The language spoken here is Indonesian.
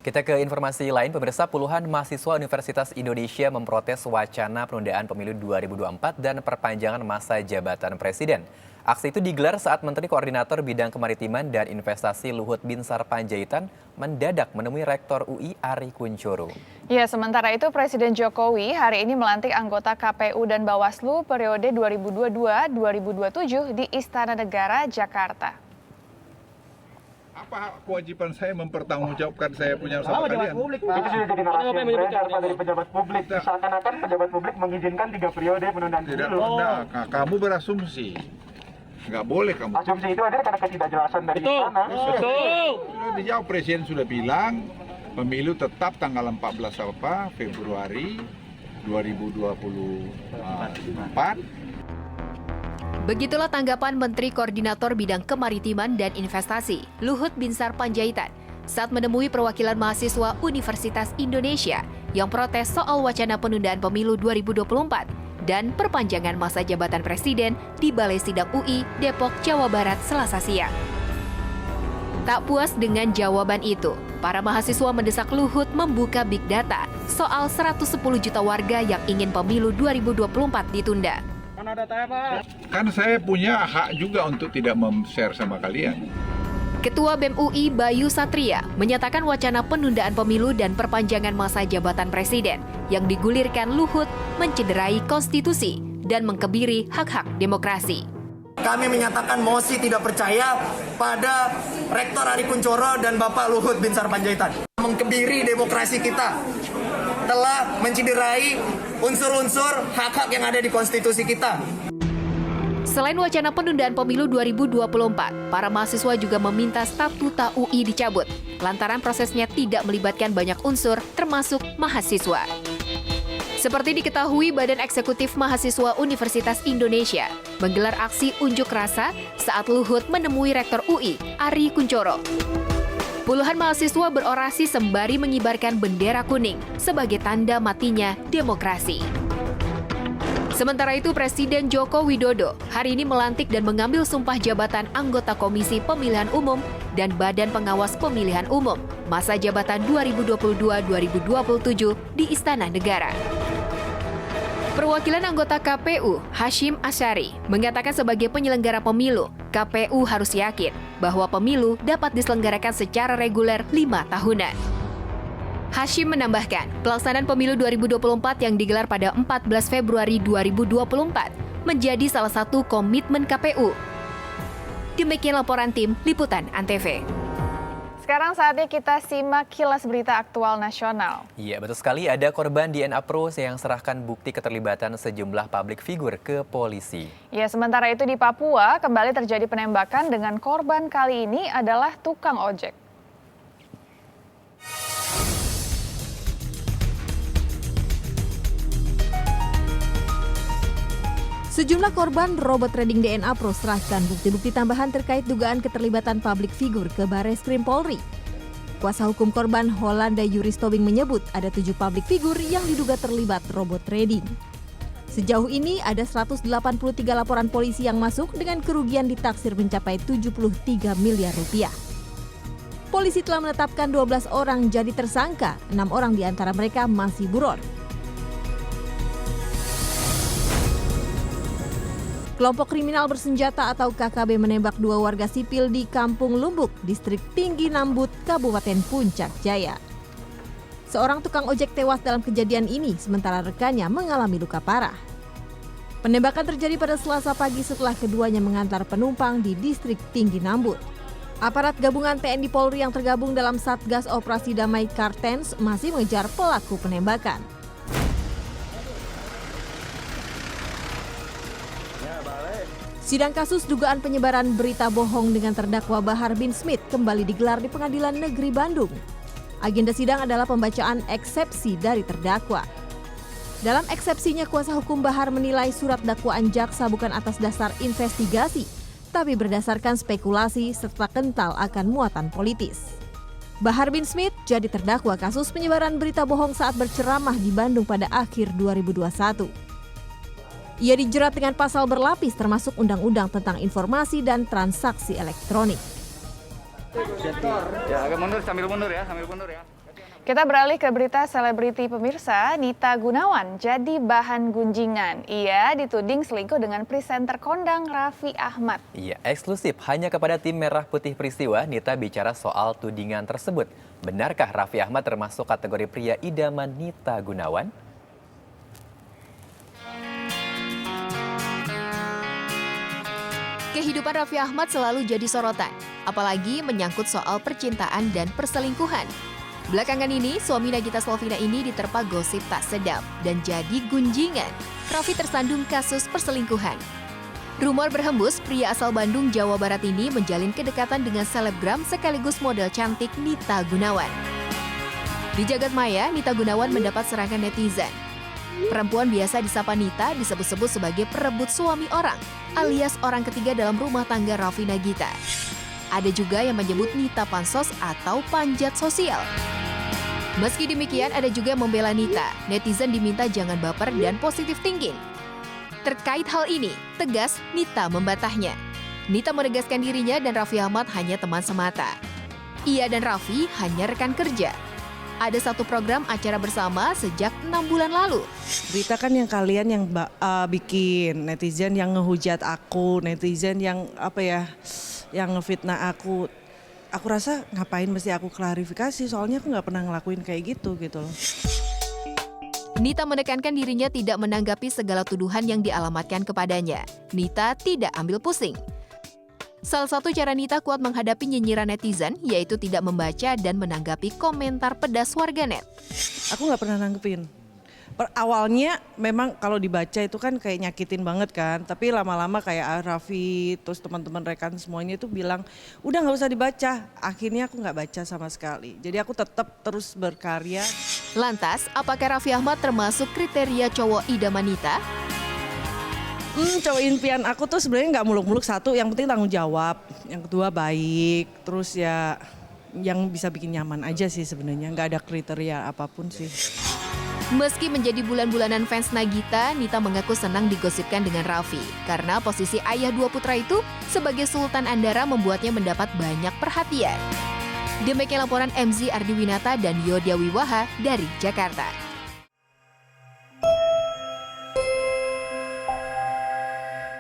Kita ke informasi lain, pemirsa, puluhan mahasiswa Universitas Indonesia memprotes wacana penundaan pemilu 2024 dan perpanjangan masa jabatan presiden. Aksi itu digelar saat Menteri Koordinator Bidang Kemaritiman dan Investasi Luhut Binsar Panjaitan mendadak menemui Rektor UI Ari Kunchoro. Ya, sementara itu Presiden Jokowi hari ini melantik anggota KPU dan Bawaslu periode 2022-2027 di Istana Negara, Jakarta. Apa kewajiban saya mempertanggungjawabkan saya punya sama kalian? Publik, Pak. Itu sudah jadi narasi yang beredar Pak, dari pejabat publik. Seakan-akan pejabat publik mengizinkan 3 periode penundaan Tidak pemilu. pernah. Kamu berasumsi. Nggak boleh kamu. Asumsi itu ada karena ketidakjelasan dari istana. Betul. Sudah dijawab, Presiden sudah bilang pemilu tetap tanggal 14 Februari 2024. Begitulah tanggapan Menteri Koordinator Bidang Kemaritiman dan Investasi, Luhut Binsar Panjaitan, saat menemui perwakilan mahasiswa Universitas Indonesia yang protes soal wacana penundaan pemilu 2024 dan perpanjangan masa jabatan presiden di Balai Sidang UI, Depok, Jawa Barat, Selasa siang. Tak puas dengan jawaban itu, para mahasiswa mendesak Luhut membuka big data soal 110 juta warga yang ingin pemilu 2024 ditunda. Kan saya punya hak juga untuk tidak share sama kalian. Ketua BEM UI Bayu Satria menyatakan wacana penundaan pemilu dan perpanjangan masa jabatan presiden yang digulirkan Luhut mencederai konstitusi dan mengkebiri hak-hak demokrasi. Kami menyatakan mosi tidak percaya pada Rektor Ari Kunchoro dan Bapak Luhut Binsar Panjaitan. Mengkebiri demokrasi kita, telah mencederai unsur-unsur hak-hak yang ada di konstitusi kita. Selain wacana penundaan pemilu 2024, para mahasiswa juga meminta statuta UI dicabut, lantaran prosesnya tidak melibatkan banyak unsur, termasuk mahasiswa. Seperti diketahui, Badan Eksekutif Mahasiswa Universitas Indonesia menggelar aksi unjuk rasa saat Luhut menemui Rektor UI, Ari Kunchoro. Puluhan mahasiswa berorasi sembari mengibarkan bendera kuning sebagai tanda matinya demokrasi. Sementara itu, Presiden Joko Widodo hari ini melantik dan mengambil sumpah jabatan anggota Komisi Pemilihan Umum dan Badan Pengawas Pemilihan Umum masa jabatan 2022-2027 di Istana Negara. Perwakilan anggota KPU, Hashim Asyari, mengatakan sebagai penyelenggara pemilu, KPU harus yakin bahwa pemilu dapat diselenggarakan secara reguler 5 tahunan. Hashim menambahkan, pelaksanaan pemilu 2024 yang digelar pada 14 Februari 2024 menjadi salah satu komitmen KPU. Demikian laporan tim Liputan Antv. Sekarang saatnya kita simak kilas berita aktual nasional. Iya, betul sekali, ada korban DNA Pro yang serahkan bukti keterlibatan sejumlah publik figur ke polisi. Ya, sementara itu di Papua kembali terjadi penembakan dengan korban kali ini adalah tukang ojek. Sejumlah korban robot trading DNA Pro serahkan bukti-bukti tambahan terkait dugaan keterlibatan publik figur ke Bareskrim Polri. Kuasa hukum korban Holanda Juris Tobing menyebut ada 7 publik figur yang diduga terlibat robot trading. Sejauh ini ada 183 laporan polisi yang masuk dengan kerugian ditaksir mencapai 73 miliar rupiah. Polisi telah menetapkan 12 orang jadi tersangka, 6 orang di antara mereka masih buron. Kelompok kriminal bersenjata atau KKB menembak 2 warga sipil di Kampung Lumbuk, Distrik Tinggi Nambut, Kabupaten Puncak Jaya. Seorang tukang ojek tewas dalam kejadian ini, sementara rekannya mengalami luka parah. Penembakan terjadi pada Selasa pagi setelah keduanya mengantar penumpang di Distrik Tinggi Nambut. Aparat gabungan TNI Polri yang tergabung dalam Satgas Operasi Damai Kartens masih mengejar pelaku penembakan. Sidang kasus dugaan penyebaran berita bohong dengan terdakwa Bahar bin Smith kembali digelar di Pengadilan Negeri Bandung. Agenda sidang adalah pembacaan eksepsi dari terdakwa. Dalam eksepsinya, kuasa hukum Bahar menilai surat dakwaan jaksa bukan atas dasar investigasi, tapi berdasarkan spekulasi serta kental akan muatan politis. Bahar bin Smith jadi terdakwa kasus penyebaran berita bohong saat berceramah di Bandung pada akhir 2021. Ia dijerat dengan pasal berlapis termasuk Undang-Undang tentang Informasi dan Transaksi Elektronik. Ya, agak mundur, sambil mundur ya. Kita beralih ke berita selebriti pemirsa. Nita Gunawan jadi bahan gunjingan. Ia dituding selingkuh dengan presenter kondang Raffi Ahmad. Iya, eksklusif hanya kepada tim Merah Putih Peristiwa, Nita bicara soal tudingan tersebut. Benarkah Raffi Ahmad termasuk kategori pria idaman Nita Gunawan? Kehidupan Raffi Ahmad selalu jadi sorotan, apalagi menyangkut soal percintaan dan perselingkuhan. Belakangan ini, suami Nagita Slavina ini diterpa gosip tak sedap dan jadi gunjingan. Raffi tersandung kasus perselingkuhan. Rumor berhembus pria asal Bandung, Jawa Barat ini menjalin kedekatan dengan selebgram sekaligus model cantik Nita Gunawan. Di jagat maya, Nita Gunawan mendapat serangan netizen. Perempuan biasa disapa Nita disebut-sebut sebagai perebut suami orang, alias orang ketiga dalam rumah tangga Raffi Nagita. Ada juga yang menyebut Nita pansos atau panjat sosial. Meski demikian, ada juga yang membela Nita. Netizen diminta jangan baper dan positive thinking. Terkait hal ini, tegas Nita membantahnya. Nita menegaskan dirinya dan Raffi Ahmad hanya teman semata. Ia dan Raffi hanya rekan kerja. Ada satu program acara bersama sejak 6 bulan lalu. Berita kan yang kalian yang bikin, netizen yang ngehujat aku, netizen yang yang ngefitnah aku. Aku rasa ngapain mesti aku klarifikasi, soalnya aku nggak pernah ngelakuin kayak gitu loh. Nita menekankan dirinya tidak menanggapi segala tuduhan yang dialamatkan kepadanya. Nita tidak ambil pusing. Salah satu cara Nita kuat menghadapi nyinyiran netizen yaitu tidak membaca dan menanggapi komentar pedas warganet. Aku nggak pernah nanggepin. Awalnya memang kalau dibaca itu kan kayak nyakitin banget kan, tapi lama-lama kayak Raffi, terus teman-teman rekan semuanya itu bilang, udah nggak usah dibaca. Akhirnya aku nggak baca sama sekali. Jadi aku tetap terus berkarya. Lantas, apakah Raffi Ahmad termasuk kriteria cowok idaman Nita? Cowok impian aku tuh sebenarnya nggak muluk-muluk, satu yang penting tanggung jawab, yang kedua baik, terus ya yang bisa bikin nyaman aja sih sebenarnya, nggak ada kriteria apapun sih. Meski menjadi bulan-bulanan fans Nagita, Nita mengaku senang digosipkan dengan Raffi. Karena posisi ayah dua putra itu sebagai Sultan Andara membuatnya mendapat banyak perhatian. Demikian laporan MZ Ardiwinata dan Yodya Wiwaha dari Jakarta.